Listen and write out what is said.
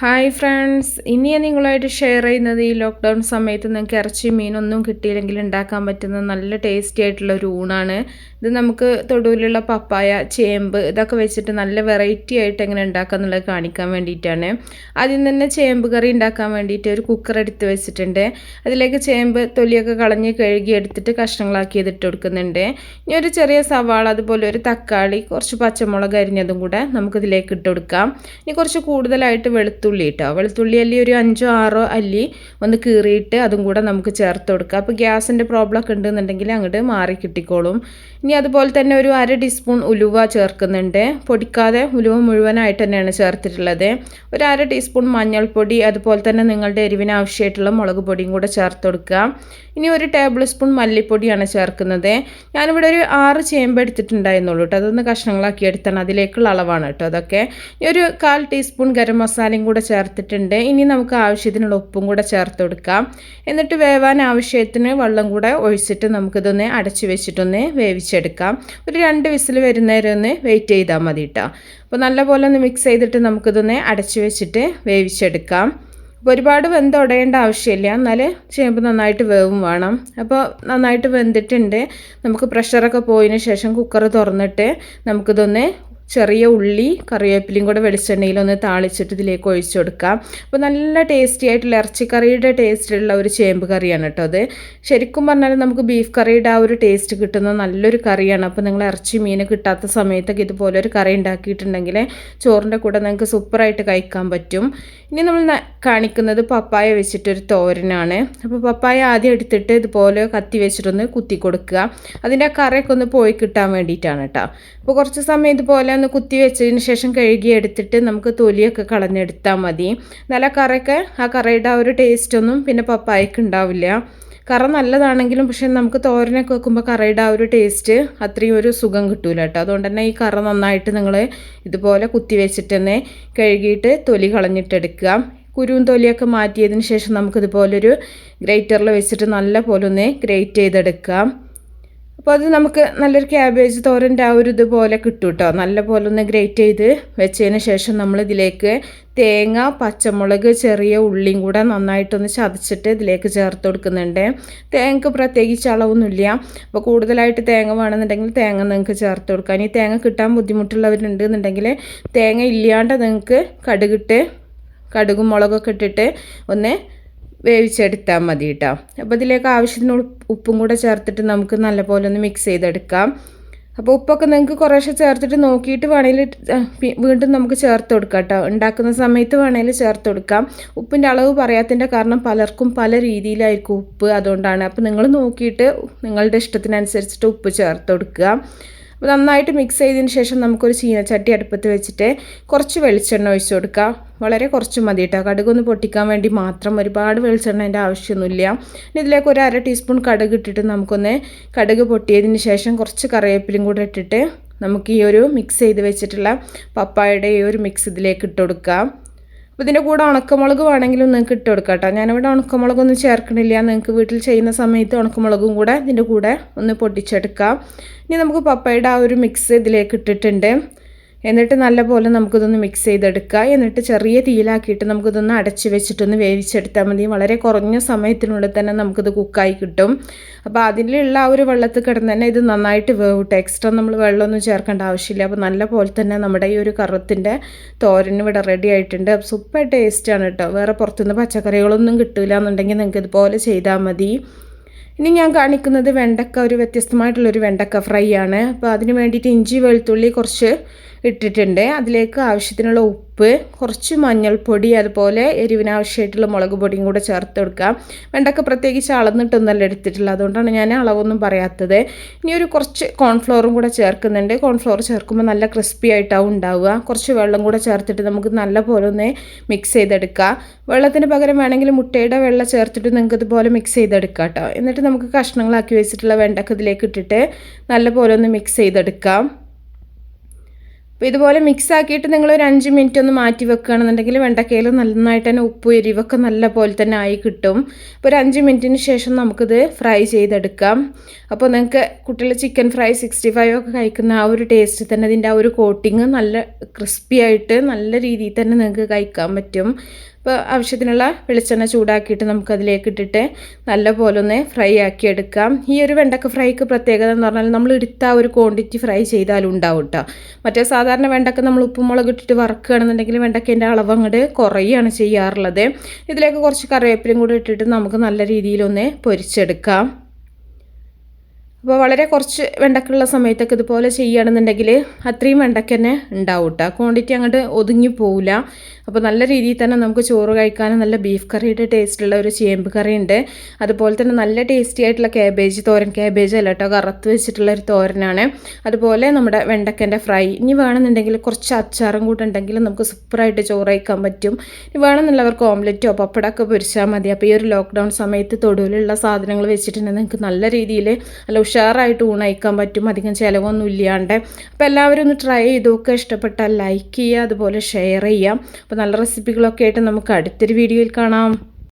Hi friends, ഇനി ഞാൻ നിങ്ങളായിട്ട് ഷെയർ ചെയ്യുന്നത് ഈ ലോക്ക്ഡൗൺ സമയത്ത് നിങ്ങൾക്ക് ഇറച്ചി മീനൊന്നും കിട്ടിയില്ലെങ്കിൽ ഉണ്ടാക്കാൻ പറ്റുന്ന നല്ല ടേസ്റ്റി ആയിട്ടുള്ള ഒരു ഊണാണ്. ഇത് നമുക്ക് തൊടുവിലുള്ള പപ്പായ, ചേമ്പ് ഇതൊക്കെ വെച്ചിട്ട് നല്ല വെറൈറ്റി ആയിട്ട് എങ്ങനെ ഉണ്ടാക്കുക എന്നുള്ളത് കാണിക്കാൻ വേണ്ടിയിട്ടാണ്. ആദ്യം തന്നെ ചേമ്പ് കറി ഉണ്ടാക്കാൻ വേണ്ടിയിട്ട് ഒരു കുക്കർ എടുത്ത് വെച്ചിട്ടുണ്ട്. അതിലേക്ക് ചേമ്പ് തൊലിയൊക്കെ കളഞ്ഞ് കഴുകി എടുത്തിട്ട് കഷ്ണങ്ങളാക്കി ഇതിട്ട് കൊടുക്കുന്നുണ്ട്. ഇനി ഒരു ചെറിയ സവാള, അതുപോലെ ഒരു തക്കാളി, കുറച്ച് പച്ചമുളക് അരിഞ്ഞതും കൂടെ നമുക്കിതിലേക്ക് ഇട്ട് കൊടുക്കാം. ഇനി കുറച്ച് കൂടുതലായിട്ട് വെളുത്തുള്ളി കേട്ടോ, വെളുത്തുള്ളി അല്ലി ഒരു 5-6 അല്ലി ഒന്ന് കീറിയിട്ട് അതും കൂടെ നമുക്ക് ചേർത്ത് കൊടുക്കുക. അപ്പോൾ ഗ്യാസിൻ്റെ പ്രോബ്ലം ഒക്കെ ഉണ്ടെന്നുണ്ടെങ്കിൽ അങ്ങോട്ട് മാറി കിട്ടിക്കോളും. ഇനി അതുപോലെ തന്നെ ഒരു 1/2 ടീസ്പൂൺ ഉലുവ ചേർക്കുന്നുണ്ട്. പൊടിക്കാതെ ഉലുവ മുഴുവനായിട്ട് തന്നെയാണ് ചേർത്തിട്ടുള്ളത്. ഒരു 1/2 ടീസ്പൂൺ മഞ്ഞൾപ്പൊടി, അതുപോലെ തന്നെ നിങ്ങളുടെ എരിവിന് ആവശ്യമായിട്ടുള്ള മുളക് പൊടിയും കൂടെ ചേർത്ത് കൊടുക്കുക. ഇനി ഒരു ടേബിൾ സ്പൂൺ മല്ലിപ്പൊടിയാണ് ചേർക്കുന്നത്. ഞാനിവിടെ ഒരു 6 ചേമ്പ് എടുത്തിട്ടുണ്ടായിരുന്നുള്ളൂ കേട്ടോ. അതൊന്ന് കഷ്ണങ്ങളാക്കി എടുത്താണ്, അതിലേക്കുള്ള അളവാണ് കേട്ടോ അതൊക്കെ. ഇനി ഒരു 1/4 ടീസ്പൂൺ ഗരം മസാലയും കൂടെ ചേർത്തിട്ടുണ്ട്. ഇനി നമുക്ക് ആവശ്യത്തിനുള്ള ഉപ്പും കൂടെ ചേർത്ത് കൊടുക്കാം. എന്നിട്ട് വേവാൻ ആവശ്യത്തിന് വെള്ളം കൂടെ ഒഴിച്ചിട്ട് നമുക്കിതൊന്ന് അടച്ചു വെച്ചിട്ടൊന്ന് വേവിച്ചെടുക്കാം. ഒരു 2 വിസിൽ വരുന്നേരം ഒന്ന് വെയിറ്റ് ചെയ്താൽ മതി കേട്ടോ. അപ്പോൾ നല്ലപോലെ ഒന്ന് മിക്സ് ചെയ്തിട്ട് നമുക്കിതൊന്ന് അടച്ചു വെച്ചിട്ട് വേവിച്ചെടുക്കാം. അപ്പോൾ ഒരുപാട് വെന്തുടയേണ്ട ആവശ്യമില്ല, എന്നാൽ ചേമ്പ് നന്നായിട്ട് വേവും വേണം. അപ്പോൾ നന്നായിട്ട് വെന്തിട്ടുണ്ട്. നമുക്ക് പ്രഷറൊക്കെ പോയതിന് ശേഷം കുക്കർ തുറന്നിട്ട് നമുക്കിതൊന്ന് ചെറിയ ഉള്ളി, കറിവേപ്പിലയും കൂടെ വെളിച്ചെണ്ണയിലൊന്ന് താളിച്ചിട്ട് ഇതിലേക്ക് ഒഴിച്ചു കൊടുക്കാം. അപ്പോൾ നല്ല ടേസ്റ്റി ആയിട്ടുള്ള ഇറച്ചിക്കറിയുടെ ടേസ്റ്റിലുള്ള ഒരു ചേമ്പ് കറിയാണ് കേട്ടോ അത്. ശരിക്കും പറഞ്ഞാൽ നമുക്ക് ബീഫ് കറിയുടെ ആ ഒരു ടേസ്റ്റ് കിട്ടുന്ന നല്ലൊരു കറിയാണ്. അപ്പോൾ നിങ്ങൾ ഇറച്ചി മീൻ കിട്ടാത്ത സമയത്തൊക്കെ ഇതുപോലെ ഒരു കറി ഉണ്ടാക്കിയിട്ടുണ്ടെങ്കിൽ ചോറിൻ്റെ കൂടെ നിങ്ങൾക്ക് സൂപ്പറായിട്ട് കഴിക്കാൻ പറ്റും. ഇനി നമ്മൾ കാണിക്കുന്നത് പപ്പായ വെച്ചിട്ടൊരു തോരനാണ്. അപ്പോൾ പപ്പായ ആദ്യം എടുത്തിട്ട് ഇതുപോലെ കത്തി വെച്ചിട്ടൊന്ന് കുത്തി കൊടുക്കുക. അതിൻ്റെ ആ കറിയൊക്കെ ഒന്ന് പോയി കിട്ടാൻ വേണ്ടിയിട്ടാണ് കേട്ടോ. അപ്പോൾ കുറച്ച് സമയം ഇതുപോലെ ഒന്ന് കുത്തി വെച്ചതിന് ശേഷം കഴുകി എടുത്തിട്ട് നമുക്ക് തൊലിയൊക്കെ കളഞ്ഞെടുത്താൽ മതി. നല്ല കറിയൊക്കെ ആ കറിയുടെ ആ ഒരു ടേസ്റ്റൊന്നും പിന്നെ പപ്പായക്ക് ഉണ്ടാവില്ല. കറ നല്ലതാണെങ്കിലും പക്ഷെ നമുക്ക് തോരനൊക്കെ വെക്കുമ്പോൾ കറിയുടെ ആ ഒരു ടേസ്റ്റ് അത്രയും ഒരു സുഖം കിട്ടൂല കേട്ടോ. അതുകൊണ്ട് തന്നെ ഈ കറ നന്നായിട്ട് നിങ്ങൾ ഇതുപോലെ കുത്തി വെച്ചിട്ട് തന്നെ കഴുകിയിട്ട് തൊലി കളഞ്ഞിട്ടെടുക്കുക. കുരുവും തൊലിയൊക്കെ മാറ്റിയതിന് ശേഷം നമുക്കിതുപോലൊരു ഗ്രേറ്ററിൽ വെച്ചിട്ട് നല്ല പോലെ ഒന്ന് ഗ്രേറ്റ് ചെയ്തെടുക്കാം. അപ്പോൾ അത് നമുക്ക് നല്ലൊരു ക്യാബേജ് തോരൻ്റെ ആ ഒരു ഇതുപോലെ കിട്ടും കേട്ടോ. നല്ല പോലെ ഒന്ന് ഗ്രേറ്റ് ചെയ്ത് വെച്ചതിന് ശേഷം നമ്മൾ ഇതിലേക്ക് തേങ്ങ, പച്ചമുളക്, ചെറിയ ഉള്ളിയും കൂടെ നന്നായിട്ടൊന്ന് ചതച്ചിട്ട് ഇതിലേക്ക് ചേർത്ത് കൊടുക്കുന്നുണ്ട്. തേങ്ങക്ക് പ്രത്യേകിച്ച് അളവൊന്നുമില്ല. അപ്പോൾ കൂടുതലായിട്ട് തേങ്ങ വേണമെന്നുണ്ടെങ്കിൽ തേങ്ങ നിങ്ങൾക്ക് ചേർത്ത് കൊടുക്കാം. ഇനി തേങ്ങ കിട്ടാൻ ബുദ്ധിമുട്ടുള്ളവരുണ്ട് എന്നുണ്ടെങ്കിൽ തേങ്ങ ഇല്ലാണ്ട് നിങ്ങൾക്ക് കടുകും മുളകൊക്കെ ഇട്ടിട്ട് ഒന്ന് വേവിച്ചെടുത്താൽ മതി കേട്ടോ. അപ്പോൾ ഇതിലേക്ക് ആവശ്യത്തിന് ഉപ്പും കൂടെ ചേർത്തിട്ട് നമുക്ക് നല്ലപോലെ ഒന്ന് മിക്സ് ചെയ്തെടുക്കാം. അപ്പോൾ ഉപ്പൊക്കെ നിങ്ങൾക്ക് കുറേശ്ശെ ചേർത്തിട്ട് നോക്കിയിട്ട് വേണമെങ്കിൽ വീണ്ടും നമുക്ക് ചേർത്ത് കൊടുക്കാം കേട്ടോ. ഉണ്ടാക്കുന്ന സമയത്ത് വേണമെങ്കിൽ ചേർത്ത് കൊടുക്കാം. ഉപ്പിൻ്റെ അളവ് പറയാത്തതിൻ്റെ കാരണം പലർക്കും പല രീതിയിലായിരിക്കും ഉപ്പ്, അതുകൊണ്ടാണ്. അപ്പോൾ നിങ്ങൾ നോക്കിയിട്ട് നിങ്ങളുടെ ഇഷ്ടത്തിനനുസരിച്ചിട്ട് ഉപ്പ് ചേർത്ത് കൊടുക്കുക. അപ്പോൾ നന്നായിട്ട് മിക്സ് ചെയ്തതിന് ശേഷം നമുക്കൊരു ചീനച്ചട്ടി അടുപ്പത്ത് വെച്ചിട്ട് കുറച്ച് വെളിച്ചെണ്ണ ഒഴിച്ച് കൊടുക്കുക. വളരെ കുറച്ച് മതി കേട്ടോ, കടുകൊന്ന് പൊട്ടിക്കാൻ വേണ്ടി മാത്രം. ഒരുപാട് വെളിച്ചെണ്ണേൻ്റെ ആവശ്യമൊന്നുമില്ല. ഇനി ഇതിലേക്ക് ഒരു 1/2 ടീസ്പൂൺ കടുക് ഇട്ടിട്ട് നമുക്കൊന്ന് കടുക് പൊട്ടിയതിന് ശേഷം കുറച്ച് കറിവേപ്പിലയും കൂടെ ഇട്ടിട്ട് നമുക്ക് ഈ ഒരു മിക്സ് ചെയ്ത് വെച്ചിട്ടുള്ള പപ്പായയുടെ ഈ ഒരു മിക്സ് ഇതിലേക്ക് ഇട്ട് കൊടുക്കാം. അപ്പോൾ ഇതിൻ്റെ കൂടെ ഉണക്കമുളക് വേണമെങ്കിലും നിങ്ങൾക്ക് ഇട്ട് കൊടുക്കാം കേട്ടോ. ഞാനിവിടെ ഉണക്കമുളകൊന്നും ചേർക്കണില്ല. നിങ്ങൾക്ക് വീട്ടിൽ ചെയ്യുന്ന സമയത്ത് ഉണക്കമുളകും കൂടെ ഇതിൻ്റെ കൂടെ ഒന്ന് പൊട്ടിച്ചെടുക്കാം. ഇനി നമുക്ക് പപ്പായയുടെ ആ ഒരു മിക്സ് ഇതിലേക്ക് ഇട്ടിട്ടുണ്ട്. എന്നിട്ട് നല്ലപോലെ നമുക്കിതൊന്ന് മിക്സ് ചെയ്തെടുക്കുക. എന്നിട്ട് ചെറിയ തീയിലാക്കിയിട്ട് നമുക്കിതൊന്ന് അടച്ച് വെച്ചിട്ടൊന്ന് വേവിച്ചെടുത്താൽ മതി. വളരെ കുറഞ്ഞ സമയത്തിനുള്ളിൽ തന്നെ നമുക്കിത് കുക്കായി കിട്ടും. അപ്പോൾ അതിലുള്ള ആ ഒരു വെള്ളത്തിൽ കിടന്ന് തന്നെ ഇത് നന്നായിട്ട് വേവിട്ട് എക്സ്ട്രാ നമ്മൾ വെള്ളമൊന്നും ചേർക്കേണ്ട ആവശ്യമില്ല. അപ്പോൾ നല്ല പോലെ തന്നെ നമ്മുടെ ഈ ഒരു കറുത്തിൻ്റെ തോരൻ ഇവിടെ റെഡി ആയിട്ടുണ്ട്. സൂപ്പർ ടേസ്റ്റാണ് കേട്ടോ. വേറെ പുറത്തുനിന്ന് പച്ചക്കറികളൊന്നും കിട്ടില്ല എന്നുണ്ടെങ്കിൽ നിങ്ങൾക്ക് ഇതുപോലെ ചെയ്താൽ മതി. ഇനി ഞാൻ കാണിക്കുന്നത് വെണ്ടക്ക, ഒരു വ്യത്യസ്തമായിട്ടുള്ളൊരു വെണ്ടക്ക ഫ്രൈ ആണ്. അപ്പോൾ അതിന് വേണ്ടിയിട്ട് ഇഞ്ചി, വെളുത്തുള്ളി കുറച്ച് ഇട്ടിട്ടുണ്ട്. അതിലേക്ക് ആവശ്യത്തിനുള്ള ഉപ്പ്, കുറച്ച് മഞ്ഞൾപ്പൊടി, അതുപോലെ എരിവിനാവശ്യമായിട്ടുള്ള മുളക് പൊടിയും കൂടെ ചേർത്ത് കൊടുക്കാം. വെണ്ടക്ക പ്രത്യേകിച്ച് അളന്നിട്ടൊന്നല്ല എടുത്തിട്ടുള്ളത്, അതുകൊണ്ടാണ് ഞാൻ അളവൊന്നും പറയാത്തത്. ഇനി ഒരു കുറച്ച് കോൺഫ്ലോറും കൂടെ ചേർക്കുന്നുണ്ട്. കോൺഫ്ലോർ ചേർക്കുമ്പോൾ നല്ല ക്രിസ്പി ആയിട്ടാവും ഉണ്ടാവുക. കുറച്ച് വെള്ളം കൂടെ ചേർത്തിട്ട് നമുക്ക് നല്ല പോലെ ഒന്ന് മിക്സ് ചെയ്തെടുക്കുക. വെള്ളത്തിന് പകരം വേണമെങ്കിൽ മുട്ടയുടെ വെള്ളം ചേർത്തിട്ട് നിങ്ങൾക്ക് ഇതുപോലെ മിക്സ് ചെയ്തെടുക്കാം കേട്ടോ. എന്നിട്ട് നമുക്ക് കഷ്ണങ്ങളാക്കി വെച്ചിട്ടുള്ള വെണ്ടക്ക ഇതിലേക്ക് ഇട്ടിട്ട് നല്ല പോലെ ഒന്ന് മിക്സ് ചെയ്തെടുക്കാം. അപ്പോൾ ഇതുപോലെ മിക്സ് ആക്കിയിട്ട് നിങ്ങൾ ഒരു 5 മിനിറ്റ് ഒന്ന് മാറ്റി വെക്കുകയാണെന്നുണ്ടെങ്കിൽ വെണ്ടക്കയിൽ നന്നായിട്ട് തന്നെ ഉപ്പ് എരിവൊക്കെ നല്ല പോലെ തന്നെ ആയി കിട്ടും. അപ്പോൾ ഒരു 5 മിനിറ്റിന് ശേഷം നമുക്കിത് ഫ്രൈ ചെയ്തെടുക്കാം. അപ്പോൾ നിങ്ങൾക്ക് കുട്ടികൾ ചിക്കൻ ഫ്രൈ 65 ഒക്കെ കഴിക്കുന്ന ആ ഒരു ടേസ്റ്റ് തന്നെ ഇതിൻ്റെ ആ ഒരു കോട്ടിങ് നല്ല ക്രിസ്പി ആയിട്ട് നല്ല രീതിയിൽ തന്നെ നിങ്ങൾക്ക് കഴിക്കാൻ പറ്റും. അപ്പോൾ ആവശ്യത്തിനുള്ള വെളിച്ചെണ്ണ ചൂടാക്കിയിട്ട് നമുക്കതിലേക്ക് ഇട്ടിട്ട് നല്ല പോലെ ഒന്ന് ഫ്രൈ ആക്കി എടുക്കാം. ഈ ഒരു വെണ്ടക്ക ഫ്രൈക്ക് പ്രത്യേകത എന്ന് പറഞ്ഞാൽ നമ്മൾ എടുത്ത ആ ഒരു ക്വാണ്ടിറ്റി ഫ്രൈ ചെയ്താലും ഉണ്ടാവും കേട്ടോ. മറ്റേ സാധാരണ വെണ്ടക്ക നമ്മൾ ഉപ്പും മുളക് ഇട്ടിട്ട് വറുക്കുകയാണെന്നുണ്ടെങ്കിൽ വെണ്ടക്കേൻ്റെ അളവ് അങ്ങോട്ട് കുറയുകയാണ് ചെയ്യാറുള്ളത്. ഇതിലേക്ക് കുറച്ച് കറിവേപ്പിലയും കൂടി ഇട്ടിട്ട് നമുക്ക് നല്ല രീതിയിലൊന്ന് പൊരിച്ചെടുക്കാം. അപ്പോൾ വളരെ കുറച്ച് വെണ്ടക്കുള്ള സമയത്തൊക്കെ ഇതുപോലെ ചെയ്യുകയാണെന്നുണ്ടെങ്കിൽ അത്രയും വെണ്ടക്ക തന്നെ ഉണ്ടാവും കേട്ടോ. ക്വാണ്ടിറ്റി അങ്ങോട്ട് ഒതുങ്ങി പോവില്ല. അപ്പോൾ നല്ല രീതിയിൽ തന്നെ നമുക്ക് ചോറ് കഴിക്കാനും നല്ല ബീഫ് കറിയുടെ ടേസ്റ്റുള്ള ഒരു ചേമ്പ് കറി ഉണ്ട്. അതുപോലെ തന്നെ നല്ല ടേസ്റ്റി ആയിട്ടുള്ള ക്യാബേജ് തോരൻ, ക്യാബേജ് അല്ല കേട്ടോ, കറുത്ത് വെച്ചിട്ടുള്ള ഒരു തോരനാണ്. അതുപോലെ നമ്മുടെ വെണ്ടക്കൻ്റെ ഫ്രൈ. ഇനി വേണമെന്നുണ്ടെങ്കിൽ കുറച്ച് അച്ചാറും കൂടെ ഉണ്ടെങ്കിൽ നമുക്ക് സൂപ്പറായിട്ട് ചോറ് കഴിക്കാൻ പറ്റും. ഇനി വേണമെന്നുള്ളവർക്ക് ഓംലെറ്റോ പപ്പടമൊക്കെ പൊരിച്ചാൽ മതി. അപ്പോൾ ഈ ഒരു ലോക്ക്ഡൗൺ സമയത്ത് തൊടുവിലുള്ള സാധനങ്ങൾ വെച്ചിട്ടുണ്ടെങ്കിൽ നിങ്ങൾക്ക് നല്ല രീതിയിൽ നല്ല ഉഷാറായിട്ട് ഊണ് കഴിക്കാൻ പറ്റും, അധികം ചിലവൊന്നും ഇല്ലാണ്ട്. അപ്പോൾ എല്ലാവരും ഒന്ന് ട്രൈ ചെയ്തൊക്കെ ഇഷ്ടപ്പെട്ടാൽ ലൈക്ക് ചെയ്യുക, അതുപോലെ ഷെയർ ചെയ്യാം. അപ്പോൾ നല്ല റെസിപ്പികളൊക്കെ ആയിട്ട് നമുക്ക് അടുത്തൊരു വീഡിയോയിൽ കാണാം.